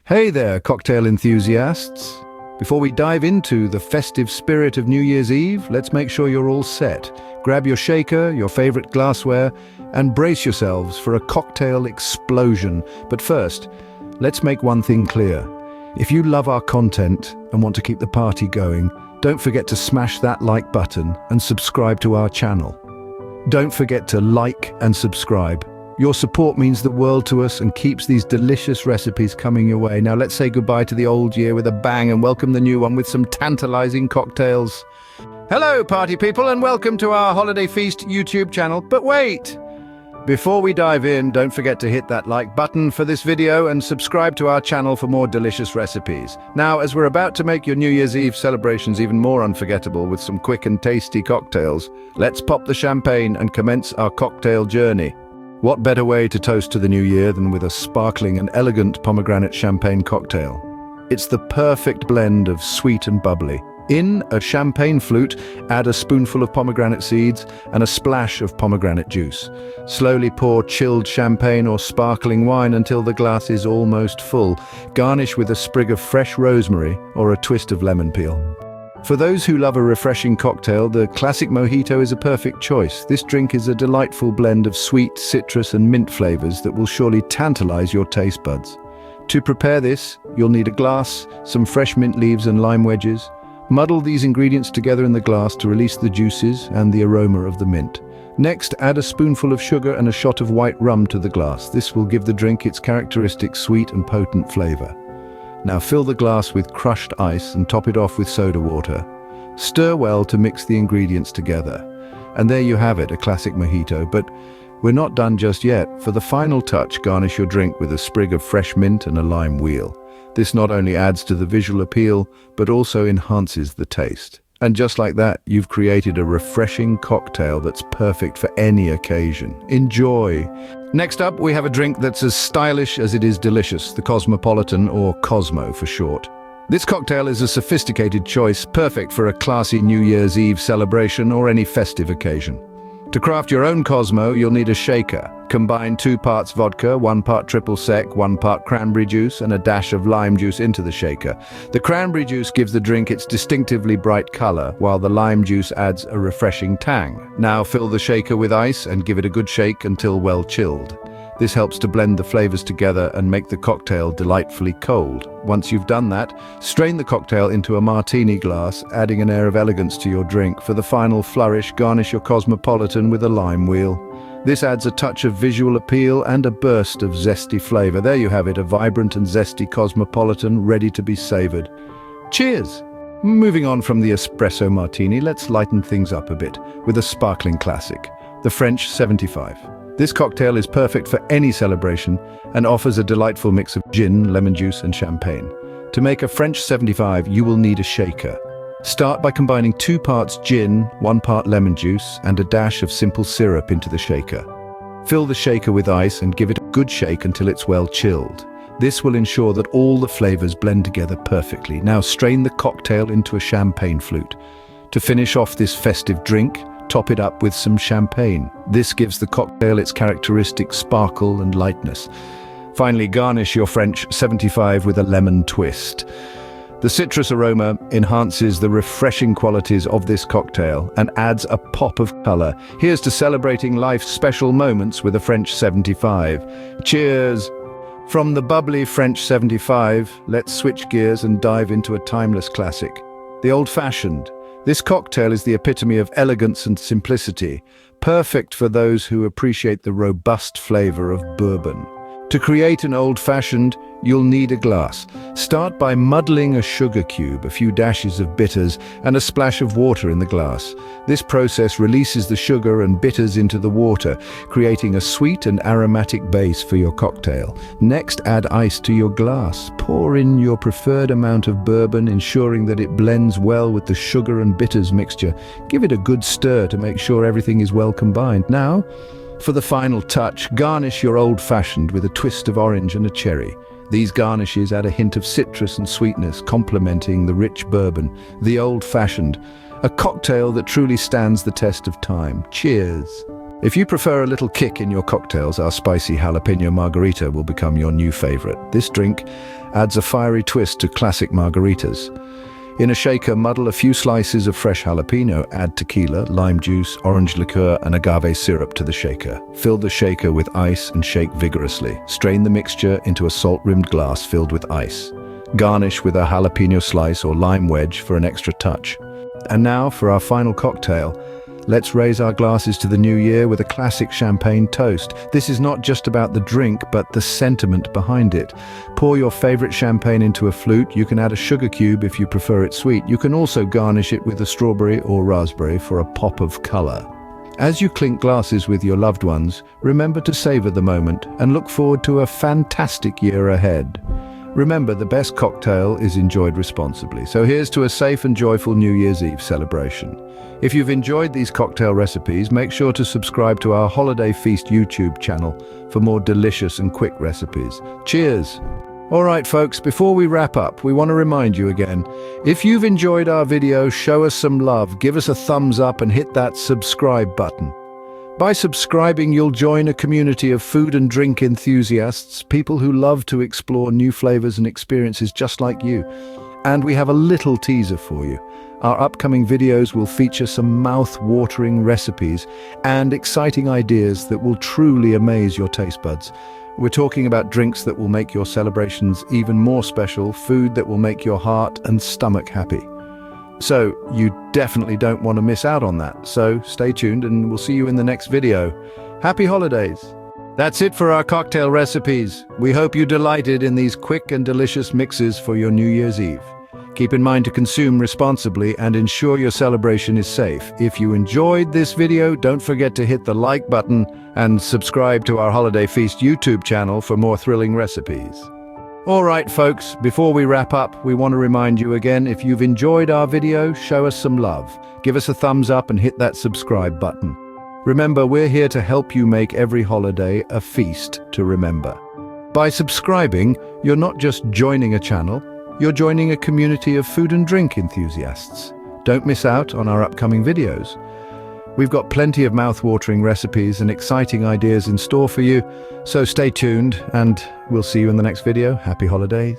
Hey there, cocktail enthusiasts. Before we dive into the festive spirit of New Year's Eve, let's make sure you're all set. Grab your shaker, your favorite glassware, and brace yourselves for a cocktail explosion. But first, let's make one thing clear. If you love our content and want to keep the party going, don't forget to smash that like button and subscribe to our channel. Don't forget to like and subscribe. Your support means the world to us and keeps these delicious recipes coming your way. Now let's say goodbye to the old year with a bang and welcome the new one with some tantalizing cocktails. Hello party people, and welcome to our Holiday Feast YouTube channel. But wait! Before we dive in, don't forget to hit that like button for this video and subscribe to our channel for more delicious recipes. Now, as we're about to make your New Year's Eve celebrations even more unforgettable with some quick and tasty cocktails, let's pop the champagne and commence our cocktail journey. What better way to toast to the new year than with a sparkling and elegant pomegranate champagne cocktail? It's the perfect blend of sweet and bubbly. In a champagne flute, add a spoonful of pomegranate seeds and a splash of pomegranate juice. Slowly pour chilled champagne or sparkling wine until the glass is almost full. Garnish with a sprig of fresh rosemary or a twist of lemon peel. For those who love a refreshing cocktail, the classic mojito is a perfect choice. This drink is a delightful blend of sweet, citrus and mint flavors that will surely tantalize your taste buds. To prepare this, you'll need a glass, some fresh mint leaves and lime wedges. Muddle these ingredients together in the glass to release the juices and the aroma of the mint. Next, add a spoonful of sugar and a shot of white rum to the glass. This will give the drink its characteristic sweet and potent flavor. Now fill the glass with crushed ice and top it off with soda water. Stir well to mix the ingredients together. And there you have it, a classic mojito. But we're not done just yet. For the final touch, garnish your drink with a sprig of fresh mint and a lime wheel. This not only adds to the visual appeal, but also enhances the taste. And just like that, you've created a refreshing cocktail that's perfect for any occasion. Enjoy! Next up, we have a drink that's as stylish as it is delicious, the Cosmopolitan, or Cosmo for short. This cocktail is a sophisticated choice, perfect for a classy New Year's Eve celebration or any festive occasion. To craft your own Cosmo, you'll need a shaker. Combine 2 parts vodka, 1 part triple sec, 1 part cranberry juice, and a dash of lime juice into the shaker. The cranberry juice gives the drink its distinctively bright color, while the lime juice adds a refreshing tang. Now fill the shaker with ice and give it a good shake until well chilled. This helps to blend the flavors together and make the cocktail delightfully cold. Once you've done that, strain the cocktail into a martini glass, adding an air of elegance to your drink. For the final flourish, garnish your Cosmopolitan with a lime wheel. This adds a touch of visual appeal and a burst of zesty flavor. There you have it, a vibrant and zesty Cosmopolitan ready to be savored. Cheers! Moving on from the espresso martini, let's lighten things up a bit with a sparkling classic, the French 75. This cocktail is perfect for any celebration and offers a delightful mix of gin, lemon juice and champagne. To make a French 75, you will need a shaker. Start by combining 2 parts gin, 1 part lemon juice and a dash of simple syrup into the shaker. Fill the shaker with ice and give it a good shake until it's well chilled. This will ensure that all the flavors blend together perfectly. Now strain the cocktail into a champagne flute. To finish off this festive drink, top it up with some champagne. This gives the cocktail its characteristic sparkle and lightness. Finally, garnish your French 75 with a lemon twist. The citrus aroma enhances the refreshing qualities of this cocktail and adds a pop of color. Here's to celebrating life's special moments with a French 75. Cheers! From the bubbly French 75, let's switch gears and dive into a timeless classic, the old-fashioned. This cocktail is the epitome of elegance and simplicity, perfect for those who appreciate the robust flavor of bourbon. To create an old-fashioned, you'll need a glass. Start by muddling a sugar cube, a few dashes of bitters, and a splash of water in the glass. This process releases the sugar and bitters into the water, creating a sweet and aromatic base for your cocktail. Next, add ice to your glass. Pour in your preferred amount of bourbon, ensuring that it blends well with the sugar and bitters mixture. Give it a good stir to make sure everything is well combined. Now, for the final touch, garnish your old-fashioned with a twist of orange and a cherry. These garnishes add a hint of citrus and sweetness, complementing the rich bourbon. The old-fashioned, a cocktail that truly stands the test of time. Cheers! If you prefer a little kick in your cocktails, our spicy jalapeno margarita will become your new favorite. This drink adds a fiery twist to classic margaritas. In a shaker, muddle a few slices of fresh jalapeno, add tequila, lime juice, orange liqueur, and agave syrup to the shaker. Fill the shaker with ice and shake vigorously. Strain the mixture into a salt-rimmed glass filled with ice. Garnish with a jalapeno slice or lime wedge for an extra touch. And now for our final cocktail. Let's raise our glasses to the new year with a classic champagne toast. This is not just about the drink, but the sentiment behind it. Pour your favorite champagne into a flute. You can add a sugar cube if you prefer it sweet. You can also garnish it with a strawberry or raspberry for a pop of color. As you clink glasses with your loved ones, remember to savor the moment and look forward to a fantastic year ahead. Remember, the best cocktail is enjoyed responsibly. So here's to a safe and joyful New Year's Eve celebration. If you've enjoyed these cocktail recipes, make sure to subscribe to our Holiday Feast YouTube channel for more delicious and quick recipes. Cheers! All right, folks, before we wrap up, we want to remind you again, if you've enjoyed our video, show us some love, give us a thumbs up and hit that subscribe button. By subscribing, you'll join a community of food and drink enthusiasts, people who love to explore new flavors and experiences just like you. And we have a little teaser for you. Our upcoming videos will feature some mouth-watering recipes and exciting ideas that will truly amaze your taste buds. We're talking about drinks that will make your celebrations even more special, food that will make your heart and stomach happy. So you definitely don't want to miss out on that. So stay tuned and we'll see you in the next video. Happy holidays! That's it for our cocktail recipes. We hope you delighted in these quick and delicious mixes for your New Year's Eve. Keep in mind to consume responsibly and ensure your celebration is safe. If you enjoyed this video, don't forget to hit the like button and subscribe to our Holiday Feast YouTube channel for more thrilling recipes. All right, folks, before we wrap up, we want to remind you again, if you've enjoyed our video, show us some love. Give us a thumbs up and hit that subscribe button. Remember, we're here to help you make every holiday a feast to remember. By subscribing, you're not just joining a channel, you're joining a community of food and drink enthusiasts. Don't miss out on our upcoming videos. We've got plenty of mouth-watering recipes and exciting ideas in store for you, so stay tuned and we'll see you in the next video. Happy holidays!